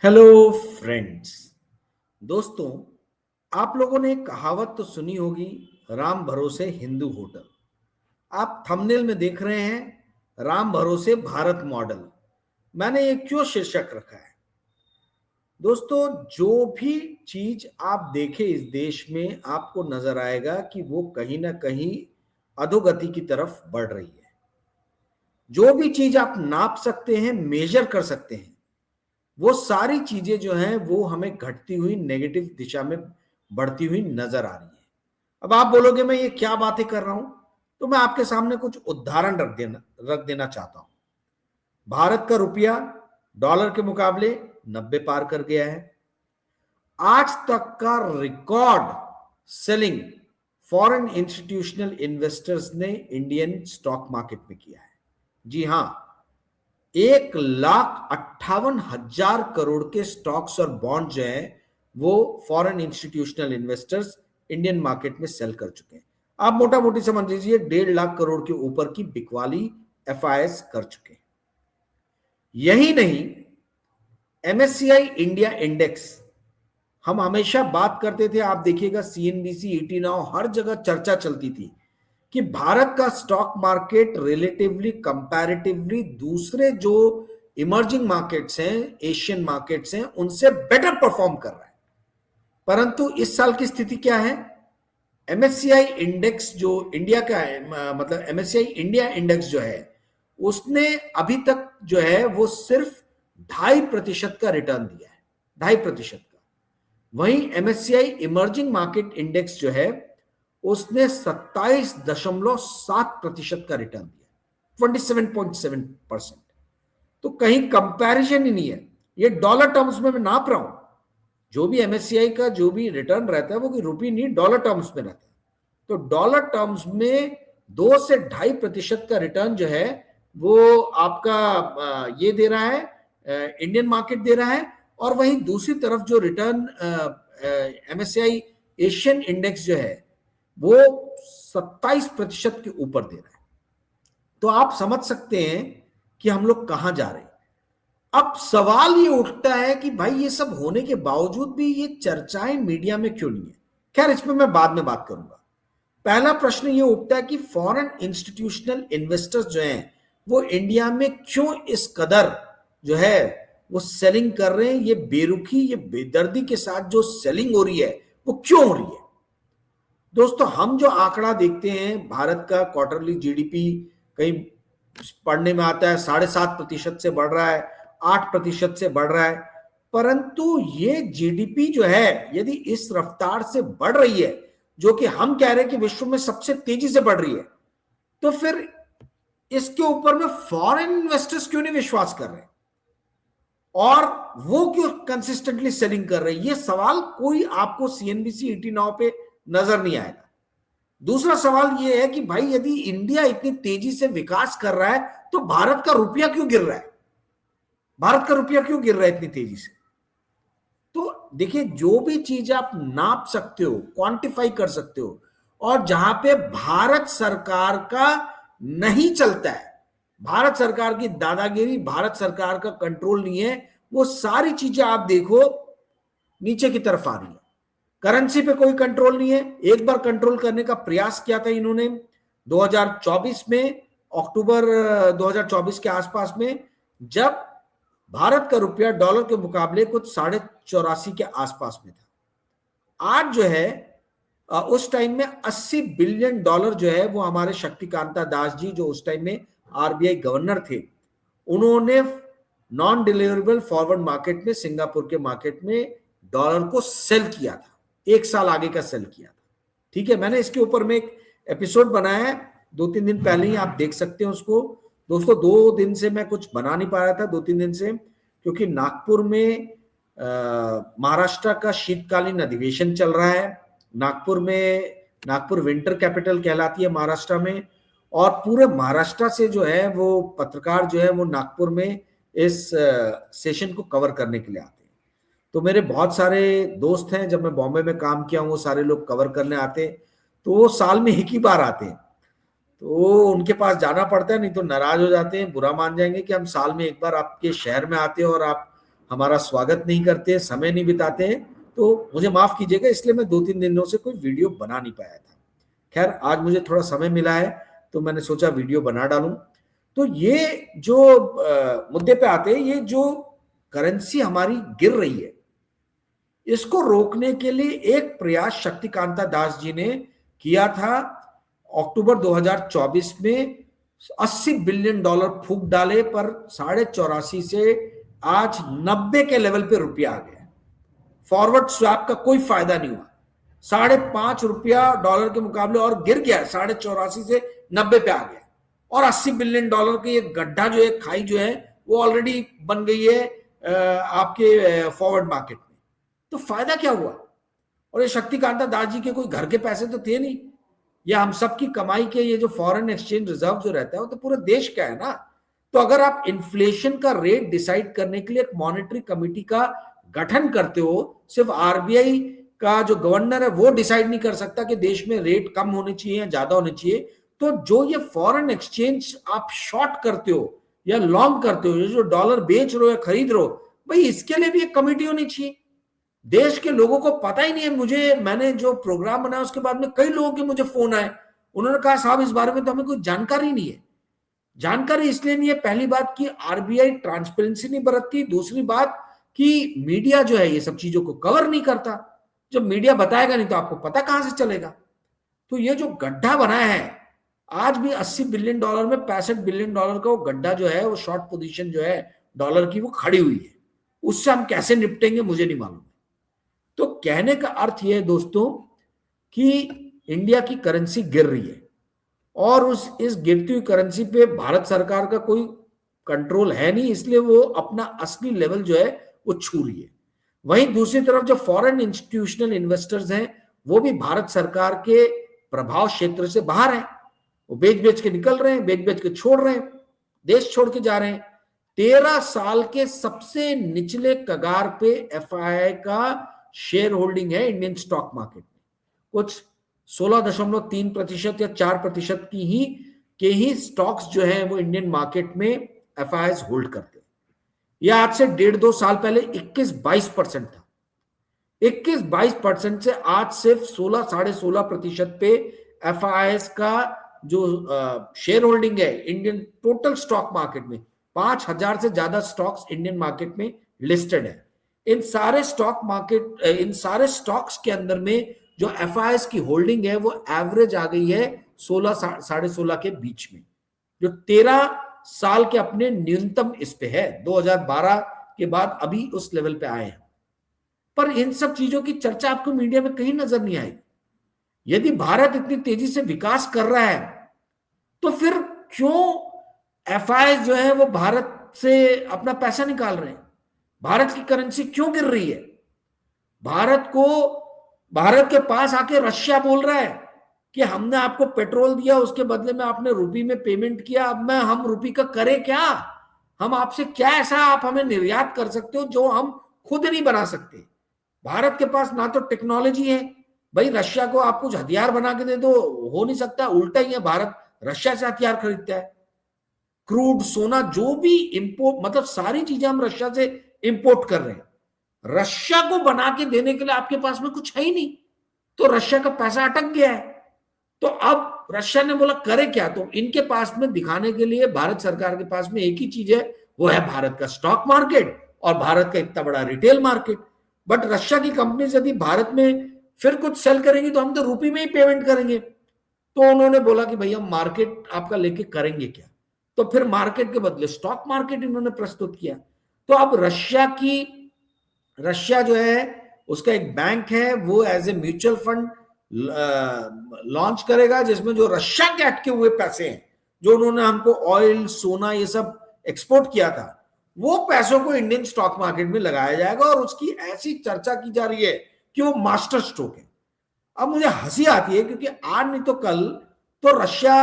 Hello friends. दोस्तों, आप लोगों ने एक कहावत तो सुनी होगी, राम भरोसे हिंदू होटल। आप थंबनेल में देख रहे हैं राम भरोसे भारत मॉडल। मैंने ये क्यों शीर्षक रखा है? दोस्तों, जो भी चीज आप देखें इस देश में, आपको नजर आएगा कि वो कहीं ना कहीं अधोगति की तरफ बढ़ रही है। जो भी चीज आप नाप सकते हैं, मेजर कर सकते हैं, वो सारी चीजें जो हैं वो हमें घटती हुई नेगेटिव दिशा में बढ़ती हुई नजर आ रही है। अब आप बोलोगे मैं ये क्या बातें कर रहा हूं, तो मैं आपके सामने कुछ उदाहरण रख देना चाहता हूं। भारत का रुपया डॉलर के मुकाबले 90 पार कर गया है। आज तक का record selling foreign institutional investors ने इंडियन स्टॉक मार्केट में किया है। जी हां, 1,58,000 करोड़ के स्टॉक्स और बॉन्ड जो है वो foreign institutional investors Indian market में सेल कर चुके हैं। आप मोटा मोटी समझ लीजिए 1.5 लाख करोड़ के ऊपर की बिकवाली एफआईएस कर चुके हैं। यही नहीं, एमएससीआई इंडिया इंडेक्स, हम हमेशा बात करते थे, आप देखिएगा सीएनबीसी, ईटी नाउ, हर जगह चर्चा चलती थी कि भारत का स्टॉक मार्केट रिलेटिवली कंपैरेटिवली दूसरे जो इमर्जिंग मार्केट्स हैं, एशियन मार्केट्स हैं, उनसे बेटर परफॉर्म कर रहा है। परंतु इस साल की स्थिति क्या है? एमएससीआई इंडेक्स जो इंडिया का है, मतलब एमएससीआई इंडिया इंडेक्स जो है, उसने अभी तक जो है वो सिर्फ 2.5% का रिटर्न दिया है, 2.5% का। वहीं एमएससीआई इमर्जिंग मार्केट इंडेक्स जो है उसने 27.7% का रिटर्न दिया, 27.7%। तो कहीं कंपैरिजन ही नहीं है। ये डॉलर टर्म्स में मैं नाप रहा हूं। जो भी एमएससीआई का जो भी रिटर्न रहता है वो कि रुपये नहीं, डॉलर टर्म्स में रहता है। तो डॉलर टर्म्स में 2 से 2.5% का रिटर्न जो है वो आपका ये दे रहा है, इंडियन मार्केट दे रहा है। और वहीं दूसरी तरफ जो रिटर्न एमएससीआई एशियन इंडेक्स जो है वो 27% के ऊपर दे रहा है। तो आप समझ सकते हैं कि हम लोग कहां जा रहे हैं। अब सवाल ये उठता है कि भाई ये सब होने के बावजूद भी ये चर्चाएं मीडिया में क्यों नहीं है? खैर, इसमें मैं बाद में बात करूंगा। पहला प्रश्न ये उठता है कि फॉरेन इंस्टीट्यूशनल इन्वेस्टर्स जो हैं वो इंडिया में क्यों इस कदर जो है वो सेलिंग कर रहे हैं? ये बेरुखी, ये बेदर्दी के साथ जो सेलिंग हो रही है वो क्यों हो रही है? दोस्तों, हम जो आंकड़ा देखते हैं भारत का क्वार्टरली जीडीपी, कहीं पढ़ने में आता है 7.5% से बढ़ रहा है, 8% से बढ़ रहा है। परंतु ये जीडीपी जो है यदि इस रफ्तार से बढ़ रही है, जो कि हम कह रहे हैं कि विश्व में सबसे तेजी से बढ़ रही है, तो फिर इसके ऊपर में फॉरेन इन्वेस्टर्स क्यों नहीं विश्वास कर रहे और वो क्यों कंसिस्टेंटली सेलिंग कर रहे हैं? ये सवाल कोई आपको सीएनबीसी, ईटी नाउ पे नजर नहीं आएगा। दूसरा सवाल यह है कि भाई यदि इंडिया इतनी तेजी से विकास कर रहा है तो भारत का रुपया क्यों गिर रहा है? भारत का रुपया क्यों गिर रहा है इतनी तेजी से? तो देखिए, जो भी चीज आप नाप सकते हो, क्वांटिफाई कर सकते हो, और जहां पे भारत सरकार का नहीं चलता है, भारत सरकार की दादागिरी, भारत सरकार का कंट्रोल नहीं है, वो सारी चीजें आप देखो नीचे की तरफ आ रही है। करेंसी पे कोई कंट्रोल नहीं है। एक बार कंट्रोल करने का प्रयास किया था इन्होंने 2024 में, अक्टूबर 2024 के आसपास में, जब भारत का रुपया डॉलर के मुकाबले कुछ 84.5 के आसपास में था। आज जो है उस टाइम में 80 बिलियन डॉलर जो है वो हमारे शक्तिकांता दास जी, जो उस टाइम में आरबीआई गवर्नर थे, उन्होंने नॉन डिलीवरेबल फॉरवर्ड मार्केट में, सिंगापुर के मार्केट में डॉलर को सेल किया था। 1 साल आगे का सेल किया था। ठीक है, मैंने इसके ऊपर में एक एपिसोड बनाया है 2-3 दिन पहले ही, आप देख सकते हैं उसको। दोस्तों, 2 दिन से मैं कुछ बना नहीं पा रहा था, 2-3 दिन से, क्योंकि नागपुर में महाराष्ट्र का शीतकालीन अधिवेशन चल रहा है। नागपुर में, नागपुर विंटर कैपिटल कहलाती है महाराष्ट्र में, और पूरे महाराष्ट्र से जो है वो पत्रकार जो है वो नागपुर में इस सेशन को कवर करने के लिए आते हैं। तो मेरे बहुत सारे दोस्त हैं, जब मैं बॉम्बे में काम किया हूँ, वो सारे लोग कवर करने आते हैं। तो वो साल में एक ही बार आते हैं, तो उनके पास जाना पड़ता है, नहीं तो नाराज हो जाते हैं, बुरा मान जाएंगे कि हम साल में एक बार आपके शहर में आते हैं और आप हमारा स्वागत नहीं करते, समय नहीं बिताते हैं, तो मुझे माफ कीजिएगा, इसलिए मैं 2-3 दिनों से कोई वीडियो बना नहीं पाया था। खैर आज मुझे थोड़ा समय मिला है तो मैंने सोचा वीडियो बना डालूं। तो ये जो मुद्दे पे आते हैं, ये जो करेंसी हमारी गिर रही है, इसको रोकने के लिए एक प्रयास शक्तिकांता दास जी ने किया था। अक्टूबर 2024 में $80 बिलियन फूंक डाले, पर 84.5 से आज 90 के लेवल पे रुपया आ गया। फॉरवर्ड स्वैप का कोई फायदा नहीं हुआ, $5.5 डॉलर के मुकाबले और गिर गया, 84.5 से 90 पे आ गया। और $80 बिलियन की ये गड्ढा जो है, खाई जो है, वो ऑलरेडी बन गई है आपके फॉरवर्ड मार्केट में। तो फायदा क्या हुआ? और ये शक्तिकांता दास जी के कोई घर के पैसे तो थे नहीं, ये हम सब की कमाई के, ये जो फॉरेन एक्सचेंज रिजर्व जो रहता है वो तो पूरे देश का है ना। तो अगर आप इन्फ्लेशन का रेट डिसाइड करने के लिए एक मॉनेटरी कमेटी का गठन करते हो, सिर्फ आरबीआई का जो गवर्नर है वो डिसाइड नहीं कर सकता कि देश में रेट कम होने चाहिए या ज्यादा होने चाहिए, तो जो ये फॉरेन एक्सचेंज आप शॉर्ट करते हो या लॉन्ग करते हो, जो डॉलर बेच रहे हो या खरीद रहे हो, भाई इसके लिए भी एक कमेटी होनी चाहिए। देश के लोगों को पता ही नहीं है। मैंने जो प्रोग्राम बनाया उसके बाद में कई लोगों के मुझे फोन आए, उन्होंने कहा साहब इस बारे में तो हमें कोई जानकारी नहीं है। जानकारी इसलिए नहीं है, पहली बात कि आरबीआई ट्रांसपेरेंसी नहीं बरतती, दूसरी बात कि मीडिया जो है ये सब चीजों को कवर नहीं करता। जब मीडिया बताएगा नहीं तो आपको पता कहां से चलेगा? तो ये जो गड्ढा बनाया है, आज भी $80 बिलियन में $65 बिलियन का वो गड्ढा जो है, वो शॉर्ट पोजीशन जो है डॉलर की, वो खड़ी हुई है। उससे हम कैसे निपटेंगे मुझे नहीं मालूम। तो कहने का अर्थ यह है दोस्तों कि इंडिया की करेंसी गिर रही है, और इस गिरती हुई करेंसी पे भारत सरकार का कोई कंट्रोल है नहीं, इसलिए वो अपना असली लेवल जो है वो छू रही है। वहीं दूसरी तरफ जो फॉरेन इंस्टीट्यूशनल इन्वेस्टर्स हैं, वो भी भारत सरकार के प्रभाव क्षेत्र से बाहर हैं। वो बेच बेच के निकल रहे हैं, बेच बेच के छोड़ रहे हैं, देश छोड़ के जा रहे हैं। 13 साल के सबसे निचले कगार पे एफआईआई का शेयर होल्डिंग है इंडियन स्टॉक मार्केट में। कुछ 16.3% या 4% के ही स्टॉक्स जो है वो इंडियन मार्केट में एफआईआई होल्ड करते हैं। यह आज से 1.5-2 साल पहले 21-22% था। 21-22% से आज सिर्फ 16-16.5% पे एफआईआई का जो शेयर होल्डिंग है इंडियन टोटल स्टॉक मार्केट में। 5,000 से ज्यादा स्टॉक्स इंडियन मार्केट में लिस्टेड है। इन सारे स्टॉक्स के अंदर में जो एफआईआई की होल्डिंग है वो एवरेज आ गई है 16-16.5 के बीच में, जो 13 साल के अपने न्यूनतम इस पे है। 2012 के बाद अभी उस लेवल पे आए हैं। पर इन सब चीजों की चर्चा आपको मीडिया में कहीं नजर नहीं आएगी। यदि भारत इतनी तेजी से विकास कर रहा है तो फिर क्यों एफआईआई जो है वो भारत से अपना पैसा निकाल रहे हैं? भारत की करेंसी क्यों गिर रही है? भारत के पास आके रशिया बोल रहा है कि हमने आपको पेट्रोल दिया, उसके बदले में आपने रुपये में पेमेंट किया, अब हम रुपये का करें क्या? हम आपसे क्या ऐसा आप हमें निर्यात कर सकते हो जो हम खुद नहीं बना सकते? भारत के पास ना तो टेक्नोलॉजी है, भाई रशिया को आप कुछ हथियार बना के दे दो, हो नहीं सकता। उल्टा ही है, भारत रशिया से हथियार खरीदता है। क्रूड, सोना, जो भी इंपोर्ट, मतलब सारी चीजें हम रशिया से इंपोर्ट कर रहे हैं। रशिया को बना के देने के लिए आपके पास में कुछ है ही नहीं, तो रशिया का पैसा अटक गया है। तो अब रशिया ने बोला करे क्या? तो इनके पास में दिखाने के लिए भारत सरकार के पास में एक ही चीज है, वो है भारत का स्टॉक मार्केट और भारत का इतना बड़ा रिटेल मार्केट। बट रशिया की कंपनी यदि भारत में फिर कुछ सेल करेंगी तो हम तो रुपये में ही पेमेंट करेंगे। तो उन्होंने बोला कि भैया मार्केट आपका लेके करेंगे क्या? तो फिर मार्केट के बदले स्टॉक मार्केट इन्होंने प्रस्तुत किया। तो अब रशिया जो है उसका एक बैंक है, वो as a mutual fund launch करेगा, जिसमें जो रशिया के अटके हुए पैसे हैं, जो उन्होंने हमको ऑयल, सोना, ये सब एक्सपोर्ट किया था, वो पैसों को इंडियन स्टॉक मार्केट में लगाया जाएगा। और उसकी ऐसी चर्चा की जा रही है कि वो मास्टर स्ट्रोक है। अब मुझे हंसी आती है क्योंकि आज नहीं तो कल तो रशिया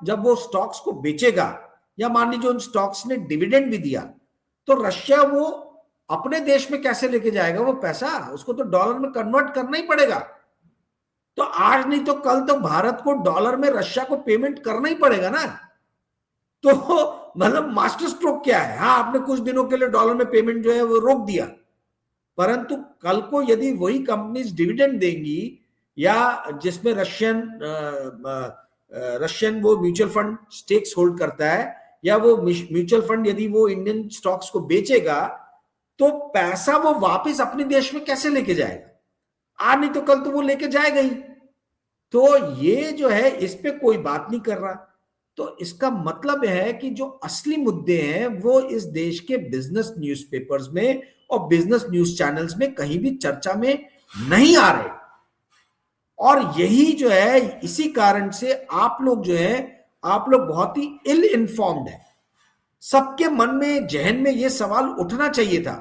जब वो स्टॉक्स को बेचेगा, या मान लीजिए उन स्टॉक्स ने डिविडेंड भी दिया, तो रशिया वो अपने देश में कैसे लेके जाएगा वो पैसा? उसको तो डॉलर में कन्वर्ट करना ही पड़ेगा। तो आज नहीं तो कल तो भारत को डॉलर में रशिया को पेमेंट करना ही पड़ेगा ना। तो मतलब मास्टर स्ट्रोक क्या है? हाँ, आपने कुछ दिनों के लिए डॉलर में पेमेंट जो है वो रोक दिया, परंतु कल को यदि वही कंपनीज डिविडेंड देंगी, या जिसमें रशियन वो म्यूचुअल फंड स्टेक्स होल्ड करता है, या वो म्यूचुअल फंड यदि वो इंडियन स्टॉक्स को बेचेगा, तो पैसा वो वापस अपने देश में कैसे लेके जाएगा? आज नहीं तो कल तो वो लेके जाएगा ही। तो ये जो है, इस पे कोई बात नहीं कर रहा। तो इसका मतलब है कि जो असली मुद्दे हैं वो इस देश के बिजनेस न्यूज़पेपर्स में और बिजनेस न्यूज चैनल्स में कहीं भी चर्चा में नहीं आ रहे। और यही जो है, इसी कारण से आप लोग जो है, आप लोग बहुत ही इल इन्फॉर्म्ड है। सबके मन में, जहन में ये सवाल उठना चाहिए था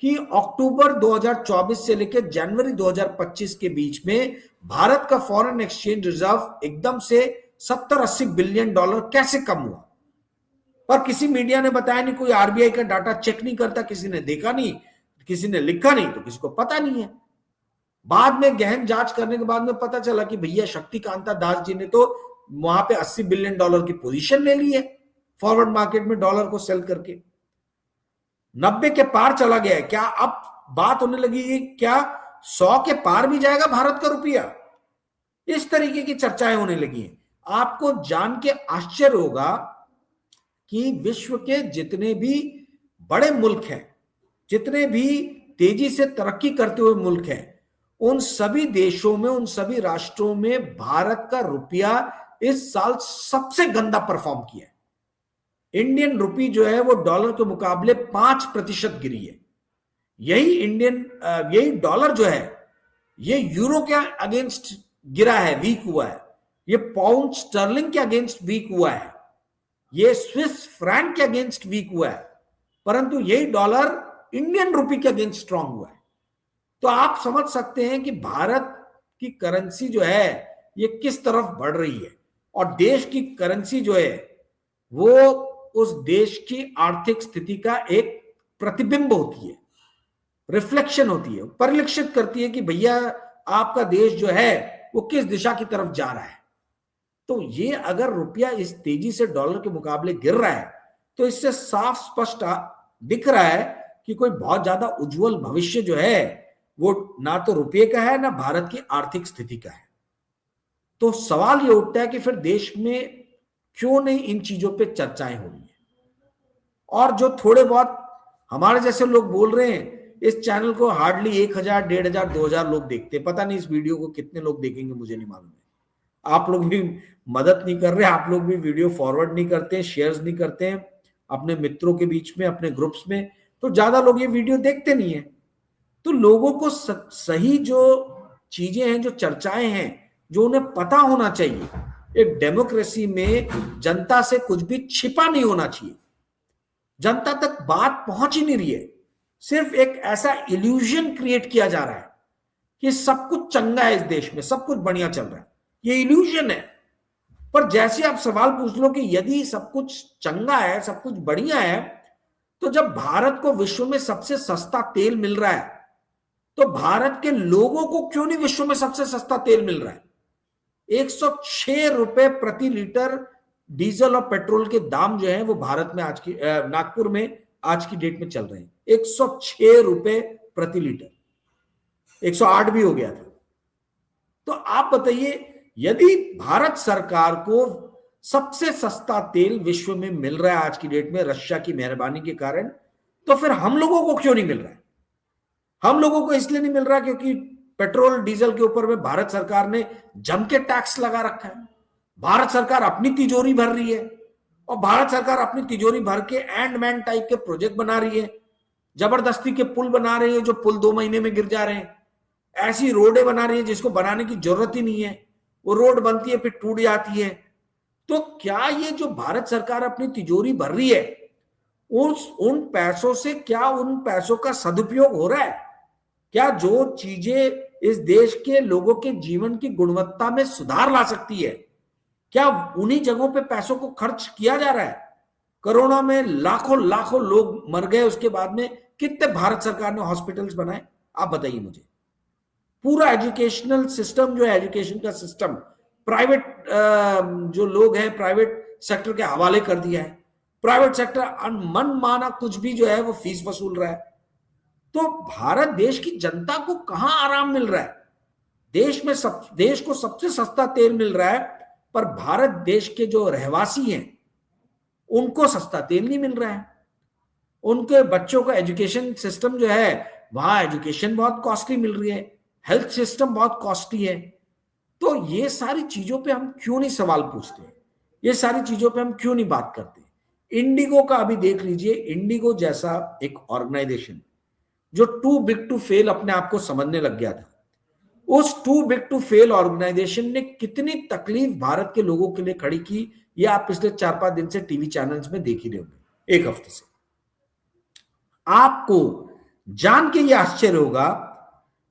कि अक्टूबर 2024 से लेकर जनवरी 2025 के बीच में भारत का फॉरेन एक्सचेंज रिजर्व एकदम से 70-80 बिलियन डॉलर कैसे कम हुआ। पर किसी मीडिया ने बताया नहीं, कोई आरबीआई का डाटा चेक नहीं करता, किसी ने देखा नहीं, किसी ने लिखा नहीं, तो किसी को पता नहीं है। बाद में गहन जांच करने के बाद में पता चला कि भैया शक्तिकांता दास जी ने तो वहां पे 80 बिलियन डॉलर की पोजीशन ले ली है फॉरवर्ड मार्केट में डॉलर को सेल करके। 90 के पार चला गया है। क्या अब बात होने लगी है क्या 100 के पार भी जाएगा भारत का रुपया? इस तरीके की चर्चाएं होने लगी हैं। आपको जान के आश्चर्य होगा कि विश्व के जितने भी बड़े मुल्क हैं, जितने भी तेजी से तरक्की करते हुए मुल्क हैं, उन सभी देशों में, उन सभी राष्ट्रों में भारत का रुपया इस साल सबसे गंदा परफॉर्म किया है। इंडियन रुपी जो है वो डॉलर के मुकाबले 5% गिरी है। यही डॉलर जो है ये यूरो के अगेंस्ट गिरा है, वीक हुआ है। ये पाउंड स्टर्लिंग के अगेंस्ट वीक हुआ है। ये स्विस फ्रैंक के अगेंस्ट वीक हुआ है। परंतु यही डॉलर इंडियन रुपी के अगेंस्ट स्ट्रांग हुआ है। तो आप समझ सकते हैं कि भारत की करेंसी जो है ये किस तरफ बढ़ रही है। और देश की करेंसी जो है वो उस देश की आर्थिक स्थिति का एक प्रतिबिंब होती है, रिफ्लेक्शन होती है, परिलक्षित करती है कि भैया आपका देश जो है वो किस दिशा की तरफ जा रहा है। तो ये अगर रुपया इस तेजी से डॉलर के मुकाबले गिर रहा है तो इससे साफ स्पष्ट दिख रहा है कि कोई बहुत ज्यादा उज्जवल भविष्य जो है वो ना तो रुपये का है ना भारत की आर्थिक स्थिति का है। तो सवाल ये उठता है कि फिर देश में क्यों नहीं इन चीजों पे चर्चाएं हो रही है। और जो थोड़े बहुत हमारे जैसे लोग बोल रहे हैं, इस चैनल को हार्डली 1000, 1500, 2000 लोग देखते हैं। पता नहीं इस वीडियो को कितने लोग देखेंगे, मुझे नहीं मालूम है। आप लोग भी मदद नहीं कर रहे, आप लोग भी वीडियो फॉरवर्ड नहीं करते हैं, शेयर्स नहीं करते हैं अपने मित्रों के बीच में, अपने ग्रुप्स में, तो ज्यादा लोग ये वीडियो देखते नहीं है। तो लोगों को सही जो चीजें हैं, जो चर्चाएं हैं, जो उन्हें पता होना चाहिए। एक डेमोक्रेसी में जनता से कुछ भी छिपा नहीं होना चाहिए। जनता तक बात पहुंच ही नहीं रही है। सिर्फ एक ऐसा इल्यूजन क्रिएट किया जा रहा है कि सब कुछ चंगा है इस देश में, सब कुछ बढ़िया चल रहा है। ये इल्यूजन है। पर जैसे आप सवाल पूछ लो कि यदि सब कुछ चंगा है, सब कुछ बढ़िया है, तो जब भारत को विश्व में सबसे सस्ता तेल मिल रहा है, तो भारत के लोगों को क्यों नहीं विश्व में सबसे सस्ता तेल मिल रहा है? 106 रुपए प्रति लीटर डीजल और पेट्रोल के दाम जो है वो भारत में आज की नागपुर में आज की डेट में चल रहे हैं 106 रुपए प्रति लीटर। 108 भी हो गया था। तो आप बताइए, यदि भारत सरकार को सबसे सस्ता तेल विश्व में मिल रहा है आज की डेट में रशिया की मेहरबानी के कारण, तो फिर हम लोगों को क्यों नहीं मिल रहा है? हम लोगों को इसलिए नहीं मिल रहा क्योंकि पेट्रोल डीजल के ऊपर में भारत सरकार ने जम के टैक्स लगा रखा है। भारत सरकार अपनी तिजोरी भर रही है और भारत सरकार अपनी तिजोरी भर के एंड मैन टाइप के प्रोजेक्ट बना रही है। जबरदस्ती के पुल बना रही है जो पुल 2 महीने में गिर जा रहे हैं। ऐसी रोडें बना रही है जिसको बनाने की जरूरत ही नहीं है। वो रोड बनती है फिर टूट जाती है। तो क्या ये जो भारत सरकार अपनी तिजोरी भर रही है, उन पैसों से क्या उन पैसों का सदुपयोग हो रहा है? क्या जो चीजें इस देश के लोगों के जीवन की गुणवत्ता में सुधार ला सकती है, क्या उन्हीं जगहों पे पैसों को खर्च किया जा रहा है? कोरोना में लाखों लाखों लोग मर गए, उसके बाद में कितने भारत सरकार ने हॉस्पिटल्स बनाए? आप बताइए मुझे। पूरा एजुकेशनल सिस्टम जो है, एजुकेशन का सिस्टम प्राइवेट जो लोग हैं प्राइवेट सेक्टर के हवाले कर दिया है। प्राइवेट सेक्टर मनमाना कुछ भी जो है वो फीस वसूल रहा है। तो भारत देश की जनता को कहां आराम मिल रहा है? देश को सबसे सस्ता तेल मिल रहा है, पर भारत देश के जो रहवासी हैं उनको सस्ता तेल नहीं मिल रहा है। उनके बच्चों का एजुकेशन सिस्टम जो है, वहां एजुकेशन बहुत कॉस्टली मिल रही है, हेल्थ सिस्टम बहुत कॉस्टली है। तो ये सारी चीजों पे हम क्यों नहीं सवाल पूछते? ये सारी चीजों पे हम क्यों नहीं बात करते? इंडिगो का अभी देख लीजिए, इंडिगो जैसा एक ऑर्गेनाइजेशन जो टू बिग टू फेल अपने आप को समझने लग गया था, उस too big to fail organisation ने कितनी तकलीफ भारत के लोगों के लिए खड़ी की, ये आप पिछले 4-5 दिन से टीवी चैनल्स में देख ही रहे होंगे, एक हफ्ते से। आपको जान के ये आश्चर्य होगा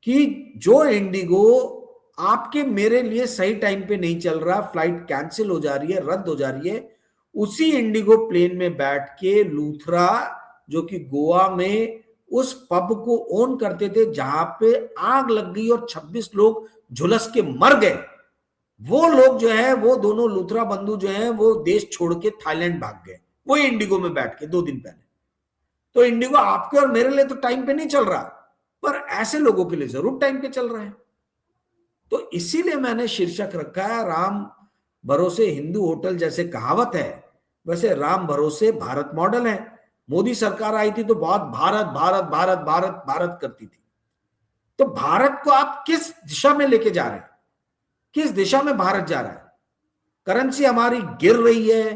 कि जो इंडिगो आपके मेरे लिए सही टाइम पे नहीं चल रहा, फ्लाइट कैंसिल हो जा रही है, रद्द हो जा रही है, उसी इंडिगो प्लेन में बैठ के लूथरा, जो कि गोवा में उस पब को ओन करते थे जहां पे आग लग गई और 26 लोग झुलस के मर गए, वो लोग जो है, वो दोनों लूथरा बंधु जो है, वो देश छोड़ के थाईलैंड भाग गए, वो इंडिगो में बैठ के 2 दिन पहले। तो इंडिगो आपके और मेरे लिए तो टाइम पे नहीं चल रहा, पर ऐसे लोगों के लिए जरूर टाइम पे चल रहा है। तो इसीलिए मैंने शीर्षक रखा है, राम भरोसे हिंदू होटल जैसे कहावत है, वैसे राम भरोसे भारत मॉडल है। मोदी सरकार आई थी तो बहुत भारत भारत भारत भारत भारत करती थी। तो भारत को आप किस दिशा में लेके जा रहे हैं? किस दिशा में भारत जा रहा है? करेंसी हमारी गिर रही है,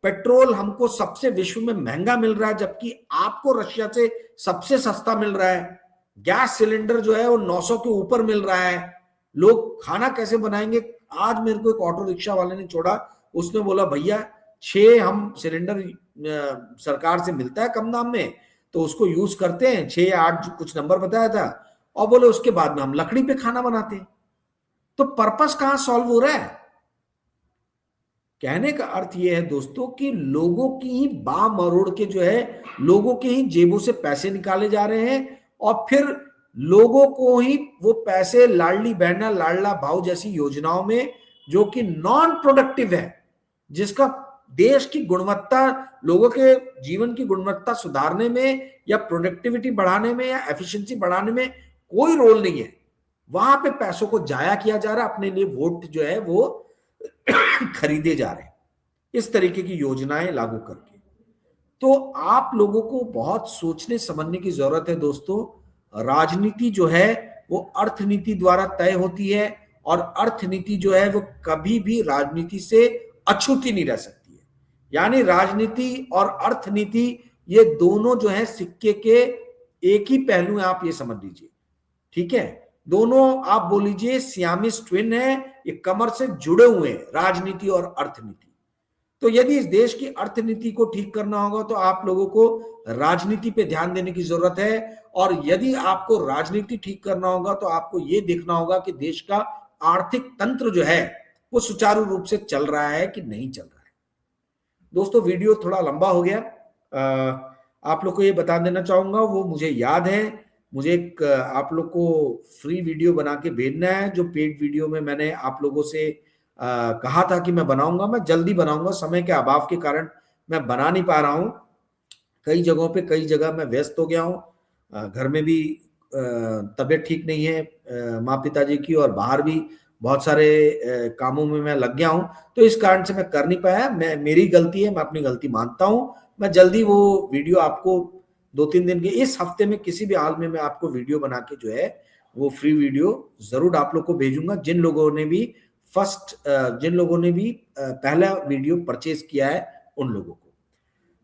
पेट्रोल हमको सबसे विश्व में महंगा मिल रहा है, जबकि आपको रशिया से सबसे सस्ता मिल रहा है। गैस सिलेंडर जो है वो 900 के ऊपर मिल रहा है। लोग खाना कैसे बनाएंगे? आज मेरे को एक ऑटो रिक्शा वाले ने छोड़ा, उसने बोला भैया 6 हम सिलेंडर सरकार से मिलता है कम दाम में, तो उसको यूज करते हैं, 6 या 8 कुछ नंबर बताया था, और बोले उसके बाद में हम लकड़ी पे खाना बनाते हैं। तो पर्पस कहां सॉल्व हो रहा है? कहने का अर्थ यह है दोस्तों कि लोगों की ही बाह मरोड़ के जो है, लोगों के ही जेबों से पैसे निकाले जा रहे हैं, और फिर लोगों को ही वो पैसे लाडली बहना लाडला भाव जैसी योजनाओं में, जो कि नॉन प्रोडक्टिव है, जिसका देश की गुणवत्ता, लोगों के जीवन की गुणवत्ता सुधारने में या प्रोडक्टिविटी बढ़ाने में या एफिशिएंसी बढ़ाने में कोई रोल नहीं है, वहां पे पैसों को जाया किया जा रहा है, अपने लिए वोट जो है वो खरीदे जा रहे हैं इस तरीके की योजनाएं लागू करके। तो आप लोगों को बहुत सोचने समझने की जरूरत है दोस्तों। राजनीति जो है वो अर्थनीति द्वारा तय होती है, और अर्थनीति जो है वो कभी भी राजनीति से अछूती नहीं रह सकती है। यानी राजनीति और अर्थनीति, ये दोनों जो है सिक्के के एक ही पहलू है, आप ये समझ लीजिए, ठीक है? दोनों आप बोल लीजिए सियामिस ट्विन है, ये कमर से जुड़े हुए हैं, राजनीति और अर्थनीति। तो यदि इस देश की अर्थनीति को ठीक करना होगा तो आप लोगों को राजनीति पे ध्यान देने की जरूरत है, और यदि आपको राजनीति ठीक करना होगा तो आपको ये देखना होगा कि देश का आर्थिक तंत्र जो है वो सुचारू रूप से चल रहा है कि नहीं चल रहा है। दोस्तों वीडियो थोड़ा लंबा हो गया, आप लोग को ये बता देना चाहूंगा, वो मुझे याद है, मुझे एक आप लोग को फ्री वीडियो बना के भेजना है, जो पेड वीडियो में मैंने आप लोगों से कहा था कि मैं बनाऊंगा। मैं जल्दी बनाऊंगा, समय के अभाव के कारण मैं बना नहीं पा रहा हूं, कई जगहों पे कई जगह मैं व्यस्त हो गया हूं, घर में भी तबीयत ठीक नहीं है माँ पिताजी की, और बाहर भी बहुत सारे कामों में मैं लग गया हूं, तो इस कारण से मैं कर नहीं पाया। मेरी गलती है, मैं अपनी गलती मानता हूं। मैं जल्दी वो वीडियो आपको 2-3 दिन के, इस हफ्ते में किसी भी हाल में मैं आपको वीडियो बना के जो है वो फ्री वीडियो जरूर आप लोग को भेजूंगा, जिन लोगों ने भी पहला वीडियो परचेज किया है उन लोगों को।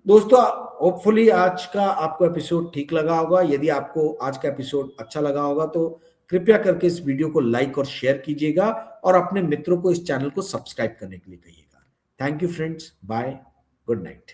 दोस्तों होपफुली आज का आपको एपिसोड ठीक लगा होगा। यदि आपको आज का एपिसोड अच्छा लगा होगा तो कृपया करके इस वीडियो को लाइक और शेयर कीजिएगा, और अपने मित्रों को इस चैनल को सब्सक्राइब करने के लिए कहिएगा। Thank you friends, bye, good night.